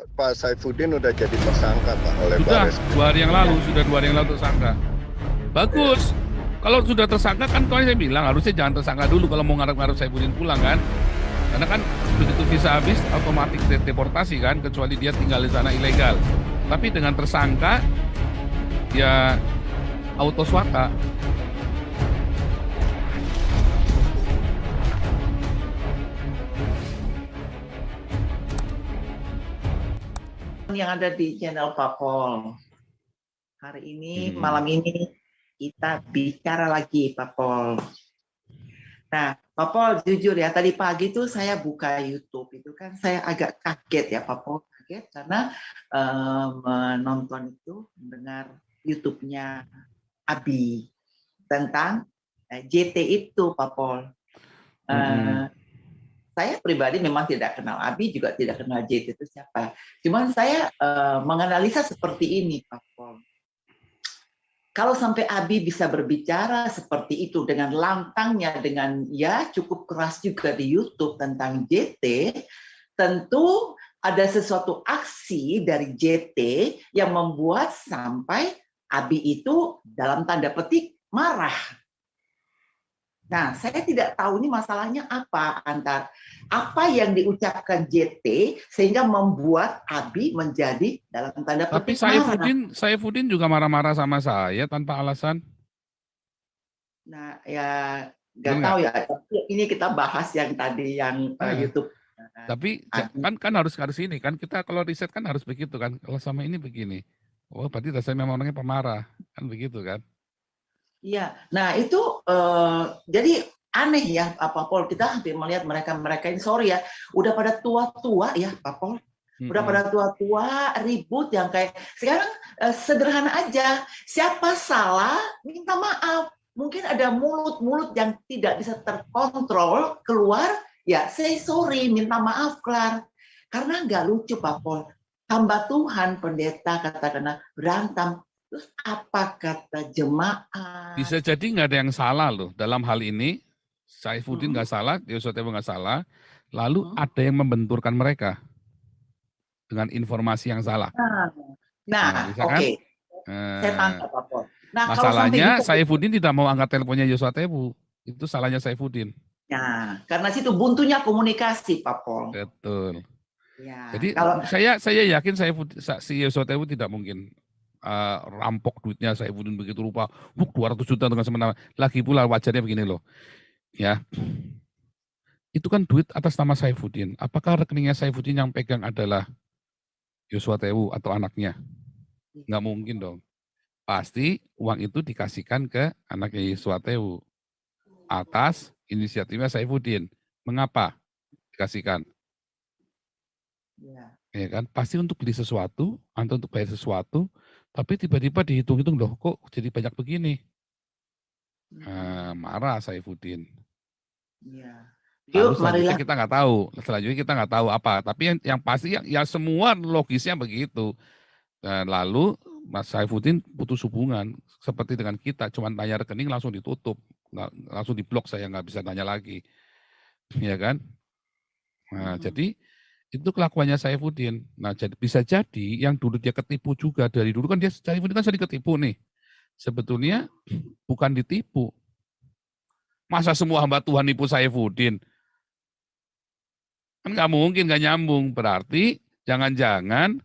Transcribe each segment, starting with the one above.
Pak Saifuddin udah jadi tersangka Pak oleh Sudah Baris. 2 hari yang lalu, sudah 2 hari yang lalu tersangka. Bagus. Kalau sudah tersangka kan tuan saya bilang harusnya jangan tersangka dulu kalau mau ngarep-ngarep Saifuddin pulang kan. Karena kan begitu visa habis otomatis deportasi kan, kecuali dia tinggal di sana ilegal. Tapi dengan tersangka ya auto swaka. Yang ada di channel Pak Pol. Hari ini, malam ini kita bicara lagi Pak Pol. Nah, Pak Pol jujur ya, tadi pagi tuh saya buka YouTube, itu kan saya agak kaget ya Pak Pol, kaget karena menonton itu, mendengar YouTube-nya Abi tentang JT itu Pak Pol. Saya pribadi memang tidak kenal Abi, juga tidak kenal JT itu siapa. Cuman saya menganalisa seperti ini, Pak Pol. Kalau sampai Abi bisa berbicara seperti itu dengan lantangnya, dengan ya cukup keras juga di YouTube tentang JT, tentu ada sesuatu aksi dari JT yang membuat sampai Abi itu dalam tanda petik marah. Nah, saya tidak tahu ini masalahnya apa apa yang diucapkan JT sehingga membuat Abi menjadi dalam tanda petik Tapi Saifuddin juga marah-marah sama saya tanpa alasan. Nah, ya nggak tahu ya. Ini kita bahas yang tadi yang YouTube. Tapi kan harus ini kan, kita kalau riset kan harus begitu kan. Kalau sama ini begini, oh berarti saya memang orangnya pemarah kan, begitu kan? Iya, nah itu jadi aneh ya Pak Pol, kita hampir melihat mereka ini, sorry ya, udah pada tua-tua ya Pak Pol, udah pada tua-tua ribut yang kayak sekarang sederhana aja, siapa salah minta maaf, mungkin ada mulut-mulut yang tidak bisa terkontrol keluar, ya say sorry, minta maaf kelar, karena nggak lucu Pak Pol, hamba Tuhan pendeta katakanlah berantem. Terus apa kata jemaat? Bisa jadi nggak ada yang salah loh dalam hal ini. Saifuddin nggak salah, Yosua Tewu nggak salah. Lalu ada yang membenturkan mereka dengan informasi yang salah. Nah oke. Saya tangkap Pak Pol. Nah, masalahnya Saifuddin tidak mau angkat teleponnya Yosua Tewu. Itu salahnya Saifuddin. Nah, karena situ buntunya komunikasi Pak Pol. Betul. Ya, jadi kalau saya yakin si Yosua Tewu tidak mungkin rampok duitnya Saifuddin begitu rupa 200 juta dengan semena. Lagi pula wajarnya begini loh ya, itu kan duit atas nama Saifuddin. Apakah rekeningnya Saifuddin yang pegang adalah Yosua Tewu atau anaknya? Nggak mungkin dong, pasti uang itu dikasihkan ke anaknya Yosua Tewu atas inisiatifnya Saifuddin. Mengapa dikasihkan? Ya kan, pasti untuk beli sesuatu atau untuk bayar sesuatu. Tapi tiba-tiba dihitung-hitung, loh kok jadi banyak begini. Marah Saifuddin. Ya. Lalu selanjutnya kita nggak tahu. Apa. Tapi yang pasti yang semua logisnya begitu. Lalu Mas Saifuddin putus hubungan. Seperti dengan kita, cuma tanya rekening langsung ditutup. Langsung diblok, saya nggak bisa tanya lagi. Ya kan? Nah, jadi itu kelakuannya Saifuddin. Nah, bisa jadi yang dulu dia ketipu juga. Dari dulu kan dia Saifuddin kan sering ketipu nih. Sebetulnya bukan ditipu. Masa semua hamba Tuhan nipu Saifuddin? Kan nggak mungkin, nggak nyambung. Berarti jangan-jangan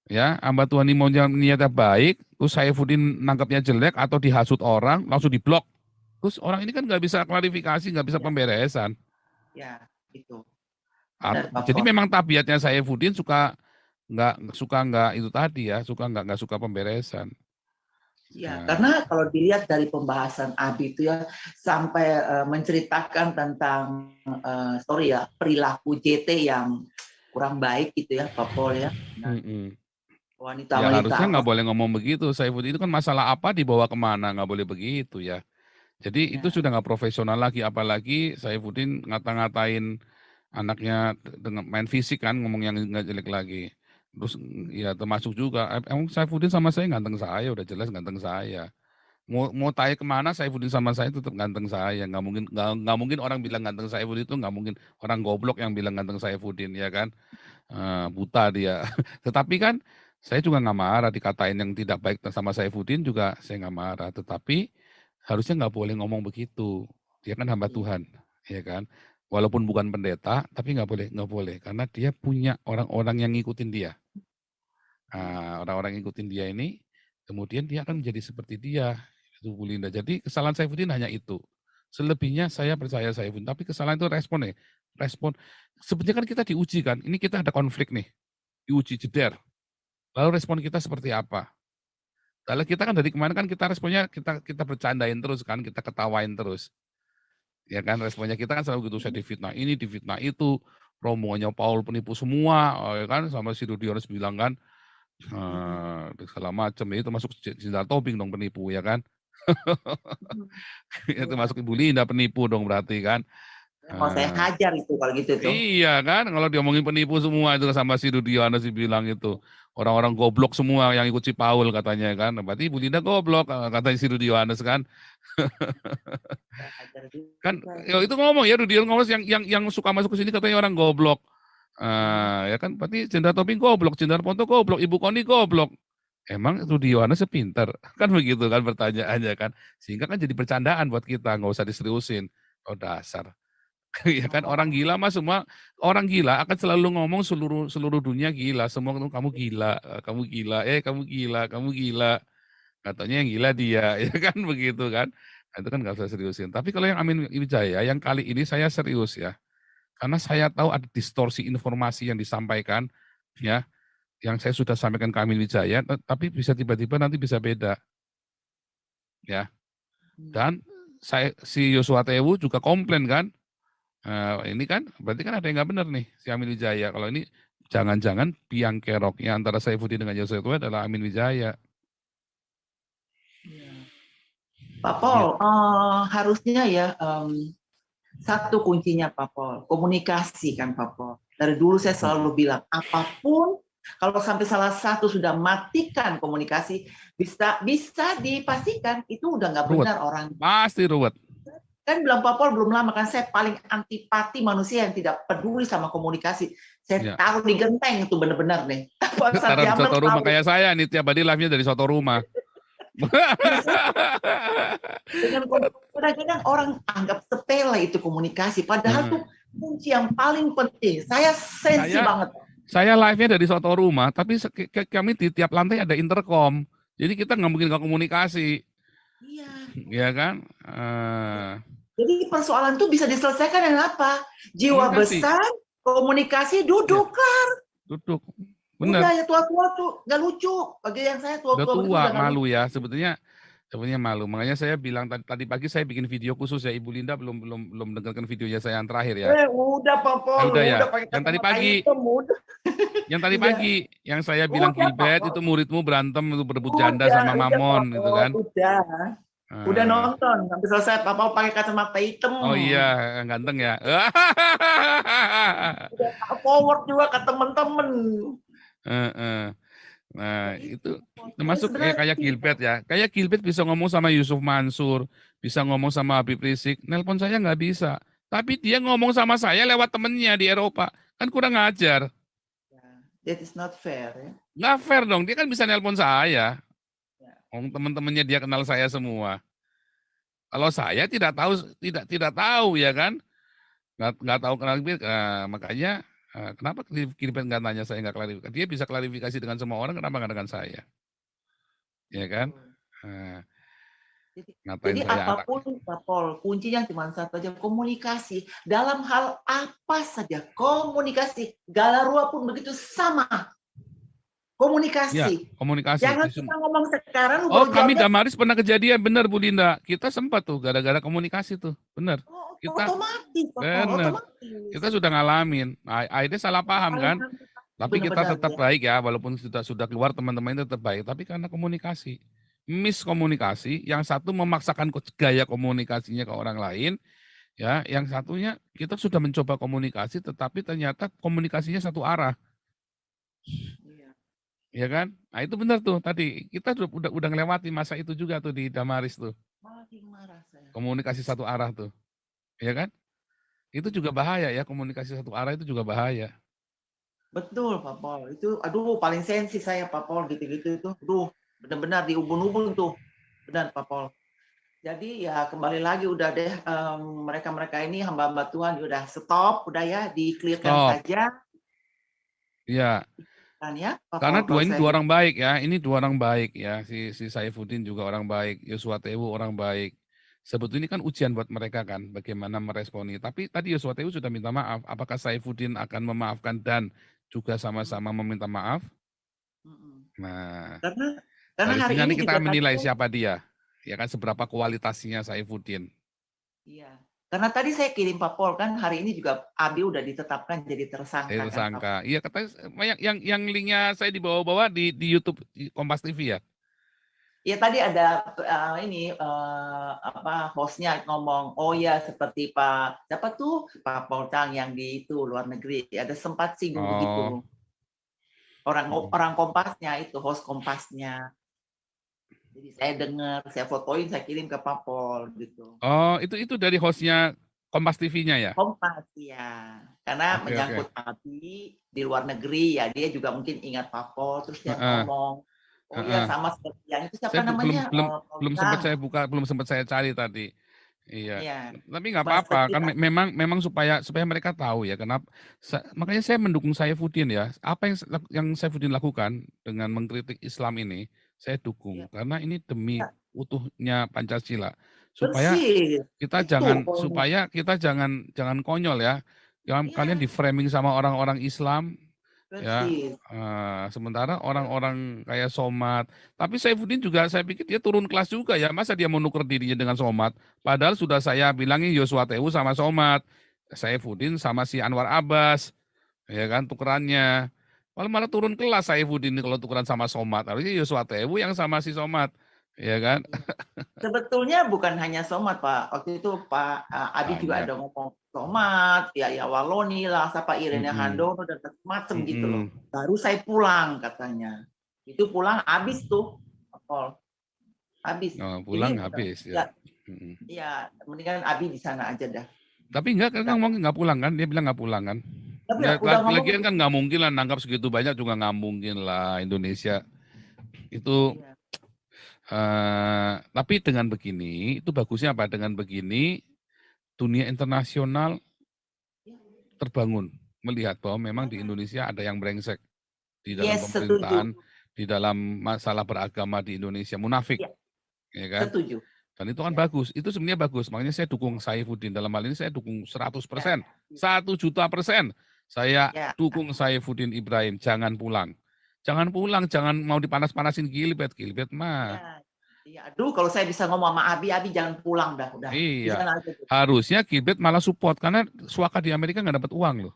ya hamba Tuhan ini mau niatnya baik, terus Saifuddin nangkapnya jelek atau dihasut orang, langsung diblok. Terus orang ini kan nggak bisa klarifikasi, nggak bisa pemberesan. Ya, itu. Jadi memang tabiatnya Saifuddin suka nggak itu tadi ya, nggak suka pemberesan. Ya, karena kalau dilihat dari pembahasan Abi itu ya sampai menceritakan tentang perilaku JT yang kurang baik gitu ya, Pak Pol ya. Nah, wanita-wanita. Ya harusnya nggak boleh ngomong begitu. Saifuddin itu kan masalah apa dibawa kemana, nggak boleh begitu ya. Jadi itu sudah nggak profesional lagi, apalagi Saifuddin ngata-ngatain anaknya dengan main fisik kan, ngomong yang nggak jelek lagi. Terus ya termasuk juga, emang Saifuddin sama saya ganteng saya, udah jelas ganteng saya. Mau tanya kemana Saifuddin sama saya tetap ganteng saya. Nggak mungkin orang bilang ganteng Saifuddin itu nggak mungkin orang goblok yang bilang ganteng Saifuddin ya kan. Buta dia. Tetapi kan saya juga nggak marah dikatain yang tidak baik sama Saifuddin juga saya nggak marah. Tetapi harusnya nggak boleh ngomong begitu. Dia kan hamba Tuhan, ya kan. Walaupun bukan pendeta, tapi nggak boleh karena dia punya orang-orang yang ngikutin dia. Orang-orang yang ngikutin dia ini, kemudian dia akan menjadi seperti dia, itu Bu Linda. Jadi kesalahan Saifuddin hanya itu. Selebihnya saya percaya Saifuddin, tapi kesalahan itu respon. Sebenarnya kan kita diuji kan, ini kita ada konflik nih, diuji jeder. Lalu respon kita seperti apa? Kalau kita kan dari kemarin kan kita responnya kita bercandain terus kan, kita ketawain terus. Ya kan responnya kita kan selalu gitu, saya difitnah ini, difitnah itu, rombongannya Paul penipu semua, ya kan sama si Rudionis bilang kan, segala macam itu masuk Sindar Tobing dong penipu ya kan. Itu masuk Ibu Linda penipu dong berarti kan. Mau saya hajar itu kalau gitu tuh. Iya kan, kalau diomongin penipu semua itu sama si Rudionis bilang itu. Orang-orang goblok semua yang ikut si Paul katanya kan. Berarti Ibu Linda goblok katanya si Rudionis kan. Kan ya itu ngomong ya Rudionis ngomong yang suka masuk ke sini katanya orang goblok. Ya kan berarti Jenderal Tobing goblok, Jenderal Ponto goblok, Ibu Koni goblok. Emang Rudionis sepinter? Kan begitu kan pertanyaannya kan. Sehingga kan jadi bercandaan buat kita, nggak usah diseriusin. Oh dasar. Ya kan orang gila mah semua orang gila akan selalu ngomong seluruh dunia gila, semua kamu gila, kamu gila. Katanya yang gila dia, ya kan begitu kan. Nah, itu kan nggak usah seriusin. Tapi kalau yang Amin Wijaya, yang kali ini saya serius ya. Karena saya tahu ada distorsi informasi yang disampaikan, ya, yang saya sudah sampaikan ke Amin Wijaya, tapi bisa tiba-tiba nanti bisa beda. Ya. Dan si Yosua Tewu juga komplain kan, ini kan berarti kan ada yang nggak benar nih si Amin Wijaya. Kalau ini jangan-jangan biang keroknya antara Saifuddin dengan Yosua Tewu adalah Amin Wijaya. Pak Pol, harusnya ya satu kuncinya Pak Pol, komunikasi kan Pak Pol. Dari dulu saya selalu bilang apapun kalau sampai salah satu sudah matikan komunikasi bisa dipastikan itu udah nggak benar orang. Pasti ruwet. Kan bilang Pak Pol belum lama kan saya paling antipati manusia yang tidak peduli sama komunikasi. Saya taruh di genteng itu benar-benar nih. Taruh di soto rumah kayak saya nih tiap hari live-nya dari soto rumah. Dengan kadang-kadang orang anggap sepele itu komunikasi, padahal tuh kunci yang paling penting. Saya sensi banget. Saya live-nya dari soto rumah, tapi kami di tiap lantai ada intercom, jadi kita nggak mungkin nggak komunikasi. Iya. Iya kan? Jadi persoalan itu bisa diselesaikan dengan apa? Jiwa besar, komunikasi, duduk. Duduk. Benar. Udah ya tua-tua tuh nggak lucu. Bagi yang saya tua-tua tua malu ya sebetulnya malu. Makanya saya bilang tadi pagi saya bikin video khusus ya. Ibu Linda belum dengarkan videonya saya yang terakhir ya. Udah Pak Pol, udah ya. Yang tadi pagi. Yang tadi pagi yang saya bilang Gilbert itu muridmu berantem itu berebut janda sama Mamon gitu kan. Udah nonton sampai selesai Pak Pol pakai kacamata hitam. Oh iya, ganteng ya. Udah forward juga ke temen-temen. Nah itu termasuk kayak Gilbert ya. Kayak Gilbert bisa ngomong sama Yusuf Mansur, bisa ngomong sama Habib Rizik. Nelpon saya nggak bisa. Tapi dia ngomong sama saya lewat temennya di Eropa. Kan kurang ajar. That is not fair ya. Nggak fair dong. Dia kan bisa nelpon saya. Teman-temannya dia kenal saya semua. Kalau saya tidak tahu ya kan. Nggak tahu kenal makanya kenapa Gilbert nggak nanya saya nggak klarifikasi? Dia bisa klarifikasi dengan semua orang, kenapa nggak dengan saya? Ya kan? Jadi apapun Pak Pol, kuncinya cuma satu aja, komunikasi. Dalam hal apa saja, komunikasi. Galarua pun begitu sama. Komunikasi. Ya, komunikasi. Jangan kita ngomong sekarang. Kami Damaris pernah kejadian, benar Bu Linda. Kita sempat tuh gara-gara komunikasi tuh, benar. Kita otomatis, benar. Kita sudah ngalamin. Akhirnya salah paham kan. Tapi kita tetap baik ya, walaupun sudah keluar teman-teman tetap baik. Tapi karena komunikasi, miskomunikasi, yang satu memaksakan gaya komunikasinya ke orang lain, ya, yang satunya kita sudah mencoba komunikasi, tetapi ternyata komunikasinya satu arah. ya kan? Nah itu benar tuh tadi, kita udah ngelewati masa itu juga tuh di Damaris tuh, Makin marah saya. komunikasi satu arah tuh, ya kan? Itu juga bahaya ya, komunikasi satu arah itu juga bahaya. Betul, Pak Pol. Itu, aduh, paling sensi saya, Pak Pol, gitu-gitu itu. Aduh, benar-benar di ubun-ubun tuh. Benar, Pak Pol. Jadi ya kembali lagi udah deh, mereka-mereka ini hamba-hamba Tuhan udah stop, udah ya, di-clear-kan Stop, saja, ya. kan ya, Pak Karena Pol, kalau ini saya dua bilang. orang baik ya, ini dua orang baik ya, si Saifuddin juga orang baik, Yosua Tewu orang baik. Sebetulnya ini kan ujian buat mereka kan, bagaimana meresponi. Tapi tadi Yosua Tewu sudah minta maaf, apakah Saifuddin akan memaafkan dan juga sama-sama meminta maaf? Mm-mm. Nah, Karena karena dari hari sini nanti ini kita juga akan tadi menilai saya, siapa dia, ya kan seberapa kualitasnya Saifuddin. iya. Karena tadi saya kirim Pak Pol kan hari ini juga Abi udah ditetapkan jadi Saya tersangka kan Pak. tersangka. Iya katanya yang linknya saya dibawa-bawa di YouTube di Kompas TV ya. Ya tadi ada ini apa hostnya ngomong, oh ya seperti Pak siapa tuh Pak Paul Tang yang di itu luar negeri ada sempat singgung Oh. begitu orang Kompasnya itu host Kompasnya. Jadi saya dengar, saya fotoin, saya kirim ke Pak Pol gitu. Oh, itu dari hostnya Kompas TV-nya ya? Kompas ya, karena Oke, oke. menyangkut Abi di luar negeri ya dia juga mungkin ingat Pak Pol terus dia Heeh, ngomong, oh ya heeh. sama seperti yang itu siapa Saya belum namanya belum Paul belum sempat saya Tang. buka, belum sempat saya cari tadi. Iya. Iya, Tapi nggak sama apa-apa seperti kan memang supaya mereka tahu ya kenapa makanya saya mendukung Saifuddin ya. Apa yang Saifuddin lakukan dengan mengkritik Islam ini, saya dukung ya, karena ini demi ya, utuhnya Pancasila. Supaya bersih itu poinnya. kita jangan konyol ya. Jangan kalian Iya, di framing sama orang-orang Islam ya. bersih. Sementara orang-orang kayak Somad, tapi Saifuddin juga saya pikir dia turun kelas juga ya. Masa dia mau nuker dirinya dengan Somad? Padahal sudah saya bilangin Yosua Tewu sama Somad, Saifuddin sama si Anwar Abbas, ya kan tukerannya. Malah turun kelas Saifuddin kalau tukeran sama Somad. Harusnya Yosua Tewu yang sama si Somad, ya kan? Iya. Sebetulnya bukan hanya Somad, Pak. Waktu itu Pak Adi juga Banyak. ada ngomong Somad, ya Waloni lah, siapa Irene Mm-mm. Handono dan macam gitu loh. Mm-mm. Baru saya pulang katanya. Itu pulang habis tuh, Paul. Habis. Oh, pulang Jadi habis ya. ya, Mm-mm. ya mendingan Abi di sana aja dah. Tapi enggak kan ngomong nggak pulang kan? Dia bilang nggak pulang kan? Tapi Ya, udah ngomong, lagian kan nggak mungkin lah nangkap segitu banyak juga nggak mungkin lah Indonesia itu. iya, Tapi dengan begini itu bagusnya apa? Dengan begini dunia internasional iya, terbangun melihat bahwa memang di iya. Indonesia ada yang brengsek di dalam Yes, setuju. pemerintahan, di dalam masalah beragama di Indonesia munafik, Iya, ya kan? setuju. Dan itu kan Ya, bagus. Itu sebenarnya bagus. Makanya saya dukung Saifuddin. Dalam hal ini saya dukung 100%. ya, 1.000.000%. Saya ya, dukung Saifuddin Ibrahim. Jangan pulang. Jangan pulang. Jangan mau dipanas-panasin Gilbert. Gilbert mah. ya. Iya, aduh kalau saya bisa ngomong sama Abi jangan pulang dah, udah. Di Iya. sana aja tuh. Harusnya Gilbert malah support. Karena suaka di Amerika nggak dapat uang loh.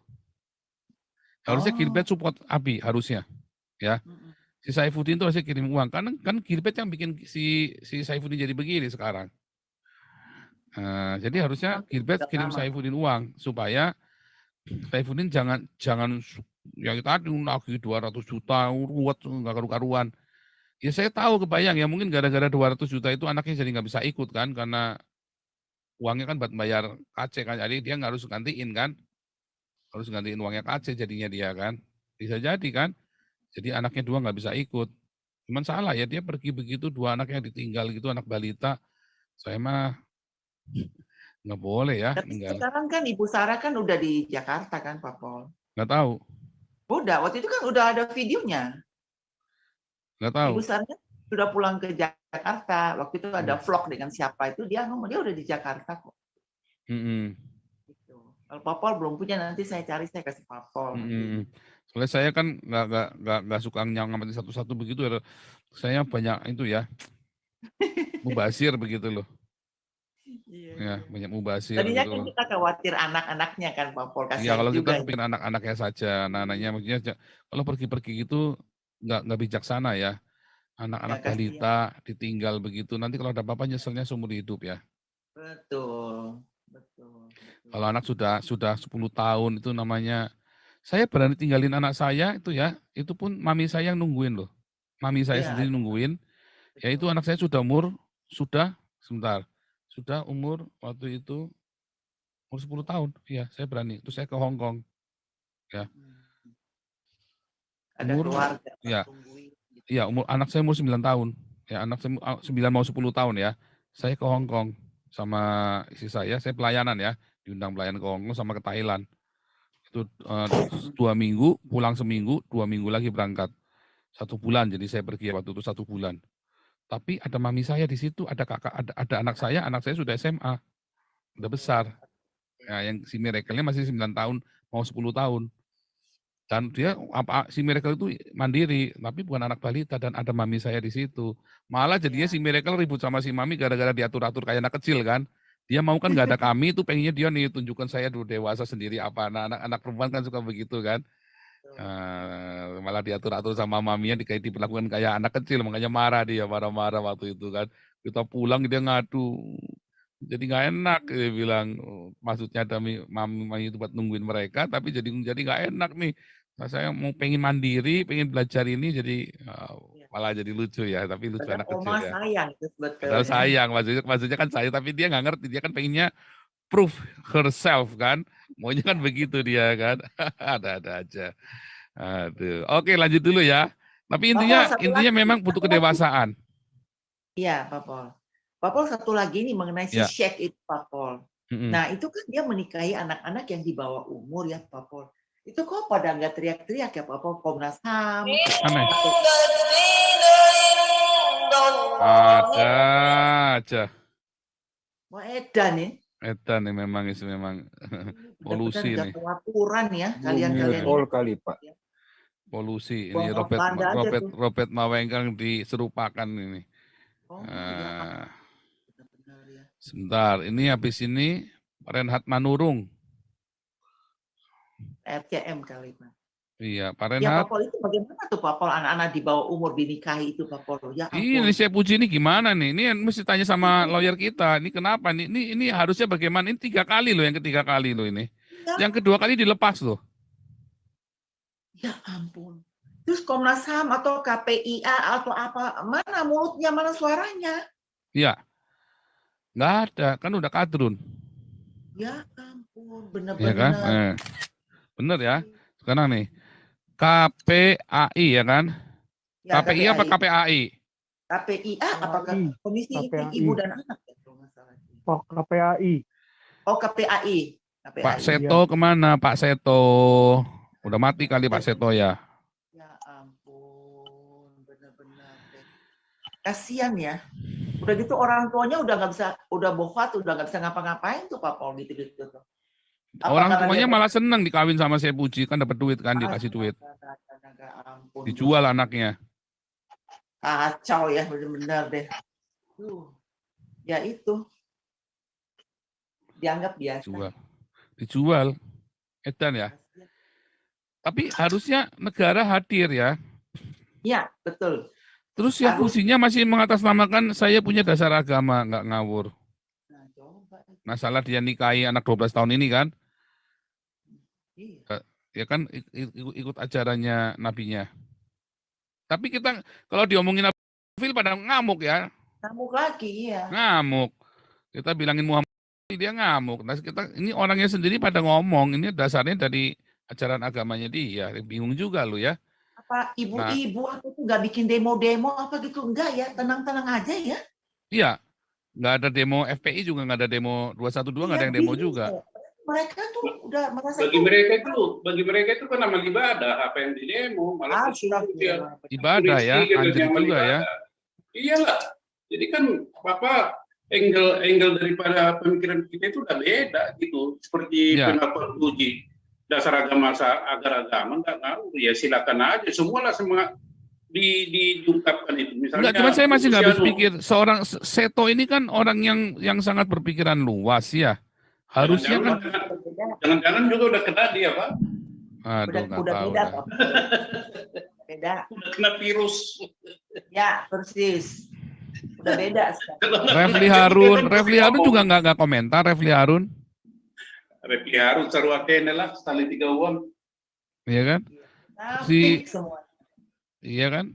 Harusnya Gilbert Oh. support Abi. Harusnya. Ya. Mm-mm. Si Saifuddin itu harusnya kirim uang. Karena kan Gilbert yang bikin si Saifuddin jadi begini sekarang. Jadi Oh, harusnya memang Gilbert sudah kirim lama. Saifuddin uang supaya Saifuddin jangan jangan yang tadi nagih 200 juta ruwet nggak karu-karuan. Ya saya tahu kebayang ya mungkin gara-gara 200 juta itu anaknya jadi nggak bisa ikut kan karena uangnya kan buat bayar KC kan jadi dia nggak harus gantiin kan harus gantiin uangnya KC jadinya dia kan bisa jadi kan jadi anaknya dua nggak bisa ikut cuman salah ya dia pergi begitu dua anaknya ditinggal gitu anak balita saya mah nggak boleh ya Tapi tinggal sekarang kan Ibu Sarah kan udah di Jakarta kan, Pak Pol. nggak tahu Udah, waktu itu kan udah ada videonya. nggak tahu. Ibu Sarah kan sudah pulang ke Jakarta. Waktu itu ada Hmm. vlog dengan siapa itu dia ngomong dia udah di Jakarta kok. Mm-mm. Gitu. Kalau Pak Pol belum punya nanti saya cari saya kasih Pak Pol nanti. Soalnya saya kan nggak suka nyamatin satu-satu begitu ya. Saya banyak itu ya mubazir begitu loh. Iya, Ya iya. banyak mubazir Tadinya gitu kan loh. kita khawatir anak-anaknya kan Pak Pol Iya kasihan kalau kita juga. kepingin anak-anaknya saja, anak-anaknya maksudnya kalau pergi-pergi gitu nggak bijaksana ya. Ya Anak-anak kasihan. balita ditinggal begitu. Nanti kalau ada apa-apa nyeselnya seumur hidup ya. Betul. Betul. Kalau anak sudah 10 tahun itu namanya Saya berani tinggalin anak saya itu ya, itu pun mami saya yang nungguin loh. Mami saya Iya, sendiri nungguin. Ya itu betul. anak saya sudah umur waktu itu umur 10 tahun. Iya, saya berani. Terus saya ke Hong Kong. Ya, Ada umur keluarga ya, nungguin gitu. iya anak saya umur 9 tahun. Ya, anak saya 9 mau 10 tahun ya. Saya ke Hong Kong sama istri saya pelayanan ya, diundang pelayanan ke Hong Kong sama ke Thailand. Itu 2 minggu, pulang seminggu, 2 minggu lagi berangkat. 1 bulan, jadi saya pergi waktu itu 1 bulan. Tapi ada mami saya di situ, ada kakak, ada anak saya sudah SMA, udah besar. Ya, yang si Miracle-nya masih 9 tahun, mau 10 tahun. Dan dia si Miracle itu mandiri, tapi bukan anak balita dan ada mami saya di situ. Malah jadinya si Miracle ribut sama si mami gara-gara diatur-atur kayak anak kecil kan. Dia mau kan nggak ada kami, itu pengennya dia nih tunjukkan saya dulu dewasa sendiri apa. Nah, anak-anak perempuan kan suka begitu kan. Malah diatur-atur sama maminya diperlakukan kayak anak kecil, makanya marah-marah waktu itu kan. Kita pulang dia ngadu, jadi nggak enak dia bilang. Maksudnya ada mami itu buat nungguin mereka, tapi jadi nggak enak nih. Nah, saya mau pengen mandiri, pengen belajar ini, jadi malah jadi lucu ya, tapi lucu Padahal anak kecil oma ya. sayang itu Padahal sebetulnya. sayang, maksudnya kan sayang, tapi dia nggak ngerti, dia kan pengennya proof herself kan, maunya kan begitu dia kan. Ada aja. Aduh, oke lanjut dulu ya. Tapi Pak Pol, intinya memang butuh kedewasaan. Iya, Pak Pol. Pak Pol, satu lagi nih mengenai si Ya. Sheikh itu, Pak Pol. Mm-mm. Nah, itu kan dia menikahi anak-anak yang di bawah umur ya, Pak Pol. Itu kok pada nggak teriak-teriak ya, Pak Pol? Komnas HAM. Aneh. Ada aja. Mau edan ya? Edan nih memang polusi Benar-benar nih. nggak aturan ya kalian-kalian. Pol kali Pak. Polusi ini Buang propaganda aja tuh. Robert Mawengkang diserupakan ini. Oh, ya. Benar-benar ya. Sebentar, ini habis ini Renhat Manurung. RCM kali, Pak. Iya, Pak Ya, Renhat. Pak Pol, itu bagaimana tuh, Pak Pol, anak-anak di bawah umur dinikahi itu, Pak Pol? Ya ampun. Ini saya puji ini gimana nih? Ini mesti tanya sama lawyer kita. Ini kenapa nih? Ini harusnya bagaimana? Ini 3 kali loh, yang ketiga kali loh ini. Ya. Yang kedua kali dilepas loh. Ya ampun. Terus Komnas HAM atau KPIA atau apa, mana mulutnya, mana suaranya? Iya. Nggak ada, kan udah kadrun. Ya ampun, Iya benar-benar. kan? Bener ya. Sekarang nih, KPAI ya kan? Ya, KPI apa KPAI? KPIA apakah Komisi KPAI. Ibu dan Anak ya, kalau nggak salah. Oh, KPAI. Oh, KPAI. Pak Seto kemana? Pak Seto. Udah mati kali Pak Seto ya. Ya ampun, benar-benar deh. Kasian ya. Udah gitu orang tuanya udah nggak bisa, udah bofat, udah nggak bisa ngapa-ngapain tuh Pak Pol gitu-gitu tuh. Orang tuanya malah seneng dikawin sama saya Puji, kan dapat duit kan, dikasih duit. Ampun. Dijual anaknya. Kacau ya, benar-benar deh. Ya itu. Dianggap biasa. Dijual. Edan ya. Tapi harusnya negara hadir ya. Ya, betul. Terus ya Pujinya masih mengatasnamakan saya punya dasar agama, nggak ngawur. Nah, coba. Nah salah dia nikahi anak 12 tahun ini kan. Iya. Ya kan ikut ajarannya nabinya. Tapi kita kalau diomongin Nabi pada ngamuk ya. Ngamuk lagi ya. Ngamuk. Kita bilangin Muhammad dia ngamuk. Nah kita ini orangnya sendiri pada ngomong ini dasarnya dari ajaran agamanya dia. Bingung juga lu ya. Apa ibu-ibu aku tuh nggak bikin demo-demo apa gitu, enggak ya, tenang-tenang aja ya. Iya. Nggak ada demo FPI juga, nggak ada demo 212, nggak ada yang demo juga. Mereka tuh udah merasa bagi mereka itu kan amal ibadah, apa yang di demo malah ibadah ya, anjir juga ya. Iyalah. Jadi kan Bapak angle daripada pemikiran kita itu udah beda gitu. Seperti pendapat Puji, dasar agama agar agama nggak ngaruh, ya silakan aja, semualah semangat diungkapkan itu. Misalnya, enggak, cuma saya masih nggak habis pikir, seorang Seto ini kan orang yang sangat berpikiran luas ya. Harusnya kan jangan-jangan juga udah kena dia, Pak. Aduh, udah beda, Pak. Beda. Udah kena virus. Ya, persis. Udah beda. Refli Harun juga nggak komentar, Refli Harun Refli Harun seru akene lah, sekali 3 uang. Iya kan? Nafik semua. Iya kan?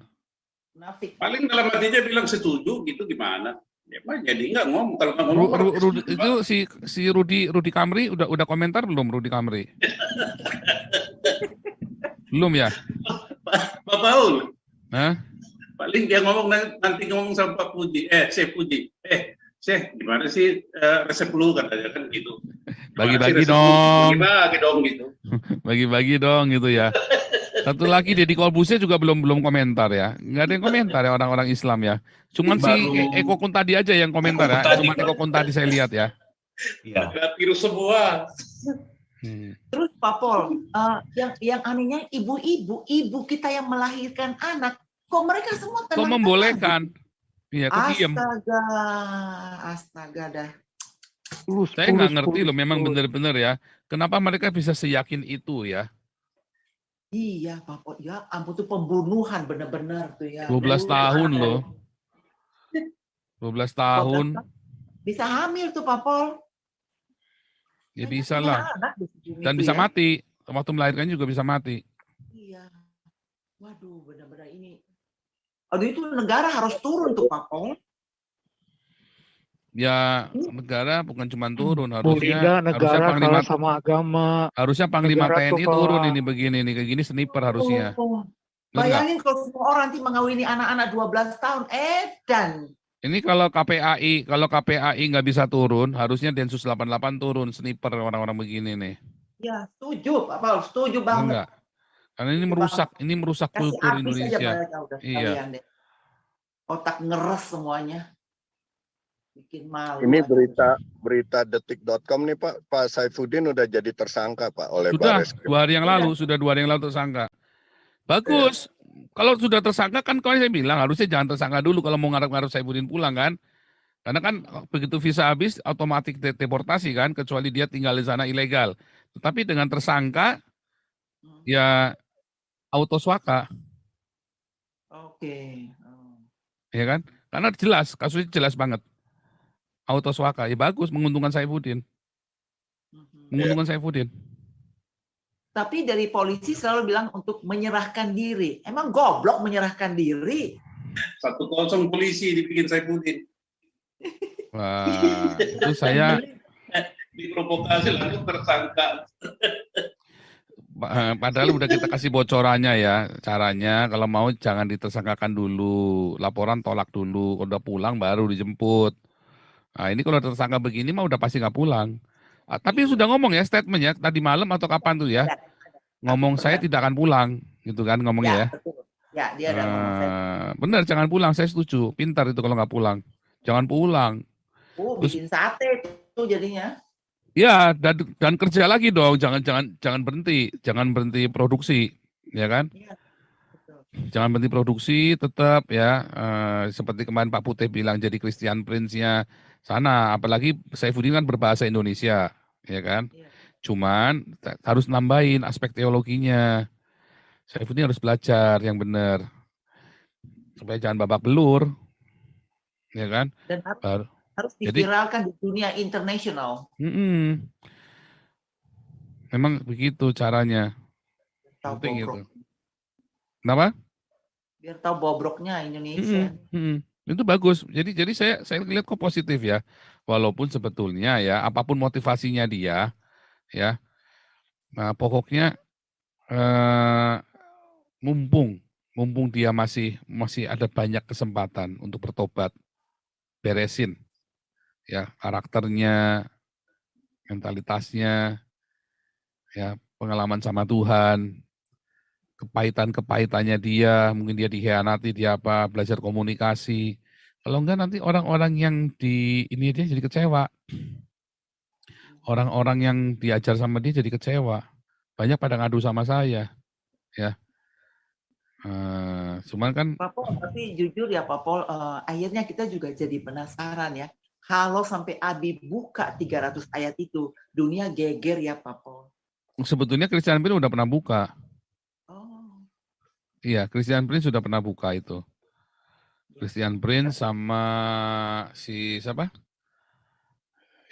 Nafik. Paling dalam hatinya bilang setuju gitu gimana? Ya, jadi nggak ngomong. Kalau nggak ngomong, Itu si Rudi Kamri udah komentar belum, Rudi Kamri? Belum ya? Pak Paul. Hah? Paling dia ngomong nanti ngomong sama Pak Puji. Saya Puji. Saya gimana sih resep lu katanya kan gitu. Bagi-bagi dong. Bagi-bagi dong gitu. Bagi-bagi dong gitu ya. Satu lagi Deddy Corbuzier juga belum komentar ya. Nggak ada yang komentar ya orang-orang Islam ya. Cuman si Eko Kuntadi aja yang komentar ya. Cuman Eko Kuntadi saya lihat ya. Iya. Virus semua. Terus Pak Pol, yang anehnya ibu kita yang melahirkan anak, kok mereka semua tenang? Kok membolehkan? Iya, kok diam? Astaga dah. Saya nggak ngerti loh, memang benar-benar ya. Kenapa mereka bisa seyakin itu ya? Iya, Pak Pol. Ya ampun, tuh pembunuhan benar-benar tuh ya. 12 tahun loh. 12 tahun. Bisa hamil tuh Pak Pol. Ya bisa lah. Dan bisa mati. Waktu melahirkan juga bisa mati. Iya. Waduh, benar-benar ini. Aduh, itu negara harus turun tuh Pak Pol. Ya, negara bukan cuma turun, harusnya Panglima sama agama. Harusnya Panglima TNI turun ini begini nih, kayak gini sniper harusnya. Bayangin kalau semua orang nanti mengawini anak-anak 12 tahun, dan ini kalau KPAI nggak bisa turun, harusnya Densus 88 turun, sniper orang-orang begini nih. Ya, setuju, Pak Paul, setuju banget. Enggak. Karena ini merusak kultur Indonesia. Iya. Otak ngeres semuanya. Bikin malu. Ini berita detik.com nih Pak Saifuddin udah jadi tersangka Pak oleh Sudah, Barreskrim. 2 hari yang lalu, sudah 2 hari yang lalu tersangka. Bagus. Kalau sudah tersangka kan kalau saya bilang harusnya jangan tersangka dulu kalau mau ngarep-ngarep Saifuddin pulang kan. Karena kan begitu visa habis otomatis deportasi kan, kecuali dia tinggal di sana ilegal. Tetapi dengan tersangka ya auto swaka. Oke. Ya kan? Karena jelas, kasusnya jelas banget. Auto swaka, ya bagus, menguntungkan Saifuddin. Menguntungkan Saifuddin. Tapi dari polisi selalu bilang untuk menyerahkan diri. Emang goblok menyerahkan diri? 1-0 polisi dibikin Saifuddin. Wah, itu saya diprovokasi lalu tersangka. Padahal udah kita kasih bocorannya ya, caranya kalau mau jangan ditersangkakan dulu, laporan tolak dulu, udah pulang baru dijemput. Nah ini kalau tersangka begini mah udah pasti nggak pulang. Tapi sudah ngomong ya statementnya tadi malam atau kapan tuh ya, ngomong saya tidak akan pulang, gitu kan ngomongnya ya. Betul. Ya dia ada ngomong saya. Benar jangan pulang, saya setuju. Pintar itu kalau nggak pulang, jangan pulang. Bikin sate tuh jadinya. Ya dan kerja lagi dong, jangan berhenti produksi, ya kan? Ya, betul. Jangan berhenti produksi, tetap ya seperti kemarin Pak Putih bilang jadi Christian Prince-nya sana, apalagi Saifuddin kan berbahasa Indonesia, ya kan? Ya. Cuman harus nambahin aspek teologinya. Saifuddin harus belajar yang benar supaya jangan babak belur, ya kan? Dan harus diviralkan di dunia internasional. Memang begitu caranya. Penting gitu. Kenapa? Biar tahu bobroknya Indonesia. Itu bagus. Jadi saya lihat kok positif ya. Walaupun sebetulnya ya apapun motivasinya dia, ya. Nah, pokoknya mumpung dia masih ada banyak kesempatan untuk bertobat, beresin ya karakternya, mentalitasnya, ya pengalaman sama Tuhan, kepahitannya dia, mungkin dia dikhianati, dia belajar komunikasi. Kalau enggak nanti orang-orang yang ini dia jadi kecewa. Orang-orang yang diajar sama dia jadi kecewa. Banyak pada ngadu sama saya, ya. Cuman kan. Pak Pol, tapi jujur ya Pak Pol, akhirnya kita juga jadi penasaran ya. Kalau sampai Abi buka 300 ayat itu, dunia geger ya Pak Pol. Sebetulnya Christian Prince udah pernah buka. Iya, Christian Prince sudah pernah buka itu. Christian Prince sama si siapa?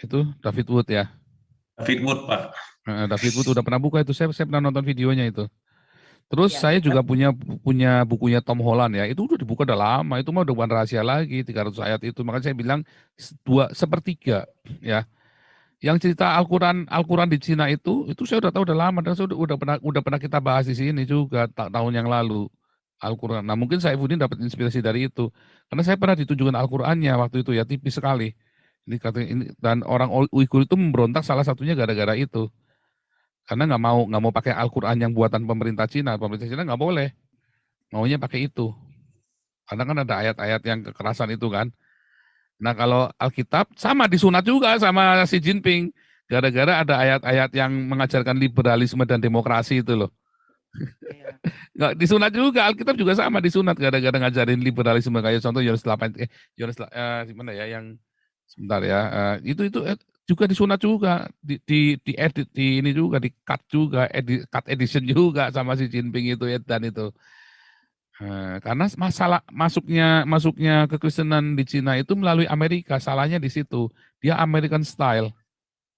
Itu David Wood ya. David Wood, Pak. David Wood udah pernah buka itu. Saya pernah nonton videonya itu. Terus Ya, saya juga punya bukunya Tom Holland ya. Itu udah dibuka udah lama. Itu mah udah bukan rahasia lagi 300 ayat itu. Makanya saya bilang sepertiga ya. Yang cerita Al-Quran di Cina itu saya udah tahu udah lama dan saya udah pernah kita bahas di sini juga tahun yang lalu Al-Quran. Nah mungkin Saifuddin dapat inspirasi dari itu karena saya pernah ditunjukkan Al-Qurannya waktu itu ya tipis sekali. Dan orang Uighur itu memberontak salah satunya gara-gara itu karena nggak mau pakai Al-Quran yang buatan pemerintah Cina nggak boleh maunya pakai itu karena kan ada ayat-ayat yang kekerasan itu kan. Nah kalau Alkitab sama disunat juga sama Xi Jinping. Gara-gara ada ayat-ayat yang mengajarkan liberalisme dan demokrasi itu loh. ya. Nggak disunat juga, Alkitab juga sama disunat gara-gara ngajarin liberalisme kayak contoh Yohanes 8 gimana ya yang sebentar ya. Itu juga disunat juga di edit di ini juga di cut juga cut edition juga sama Xi Jinping itu dan itu. Karena masalah masuknya kekristenan di Cina itu melalui Amerika, salahnya di situ. Dia American style.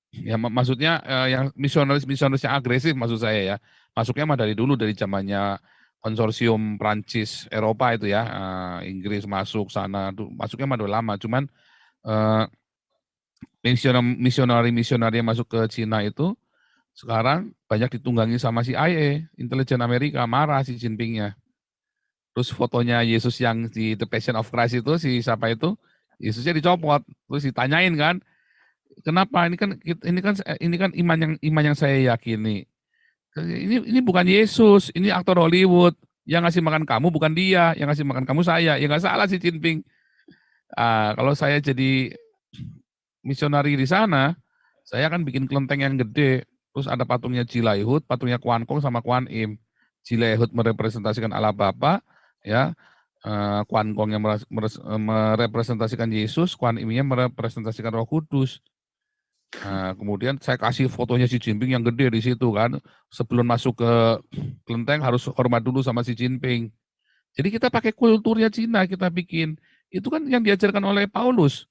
Ya maksudnya yang misionaris yang agresif maksud saya ya. Masuknya mah dari dulu dari zamannya konsorsium Prancis Eropa itu ya, Inggris masuk sana, masuknya mah udah lama. Cuman misionari yang masuk ke Cina itu sekarang banyak ditunggangi sama CIA, intelijen Amerika, marah si Jinpingnya. Terus fotonya Yesus yang di The Passion of Christ itu si siapa itu Yesusnya dicopot, terus ditanyain kan, kenapa ini kan iman yang saya yakini. Ini bukan Yesus, ini aktor Hollywood. Yang ngasih makan kamu bukan dia, yang ngasih makan kamu saya. Ya nggak salah si Jinping. Kalau saya jadi misionari di sana, saya akan bikin kelenteng yang gede. Terus ada patungnya Jilaihut, patungnya Kuan Kong sama Kuan Im. Jilaihut merepresentasikan Allah Bapa, ya. Kuan Kong yang merepresentasikan Yesus, Kuan Im-nya merepresentasikan Roh Kudus. Kemudian saya kasih fotonya Xi Jinping yang gede di situ kan. Sebelum masuk ke kelenteng harus hormat dulu sama Xi Jinping. Jadi kita pakai kulturnya Cina kita bikin. Itu kan yang diajarkan oleh Paulus.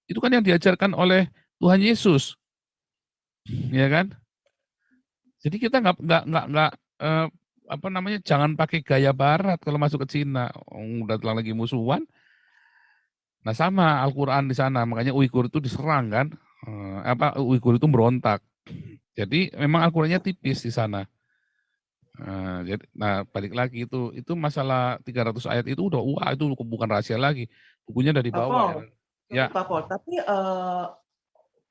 Itu kan yang diajarkan oleh Tuhan Yesus. Ya kan? Jadi kita nggak jangan pakai gaya barat kalau masuk ke Cina. Udah telah lagi musuhan. Nah sama Al-Quran di sana, makanya Uighur itu diserang kan. Uighur itu berontak. Jadi memang Al-Qurannya tipis di sana. Balik lagi itu masalah 300 ayat itu udah itu bukan rahasia lagi. Bukunya dari bawah ya. Pak Pol, tapi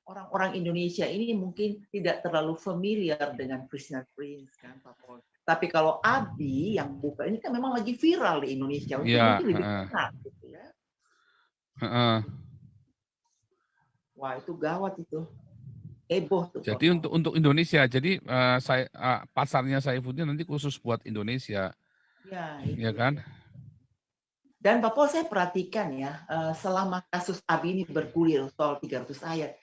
orang-orang Indonesia ini mungkin tidak terlalu familiar dengan Christian Prince kan Pak Pol. Tapi kalau Abi yang buka ini kan memang lagi viral di Indonesia, mungkin lebih enak gitu ya. Wah itu gawat itu. Heboh tuh. Jadi untuk Indonesia, jadi pasarnya Saifuddin nanti khusus buat Indonesia. Ya kan? Dan Pak Pol saya perhatikan ya, selama kasus Abi ini bergulir soal 300 ayat,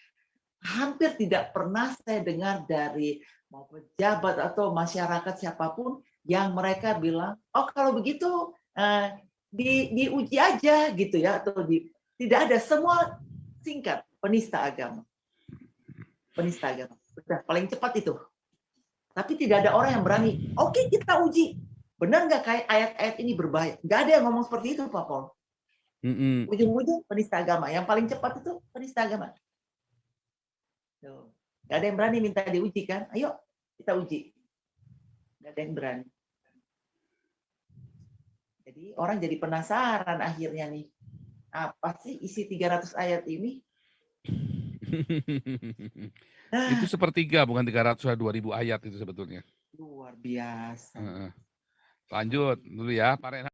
hampir tidak pernah saya dengar dari mau pejabat atau masyarakat siapapun yang mereka bilang, oh kalau begitu diuji aja gitu ya, atau tidak ada, semua singkat, penista agama. Penista agama. Udah paling cepat itu. Tapi tidak ada orang yang berani, oke, kita uji. Benar nggak kayak ayat-ayat ini berbahaya? Nggak ada yang ngomong seperti itu, Pak Pol. Ujung-ujung penista agama. Yang paling cepat itu penista agama. Nggak ada yang berani minta diuji kan? Ayo, kita uji. Nggak ada yang berani. Jadi orang jadi penasaran akhirnya nih. Apa sih isi 300 ayat ini? Itu sepertiga, bukan 300, 2000 ayat itu sebetulnya. Luar biasa. Lanjut dulu ya, Pak Renhard.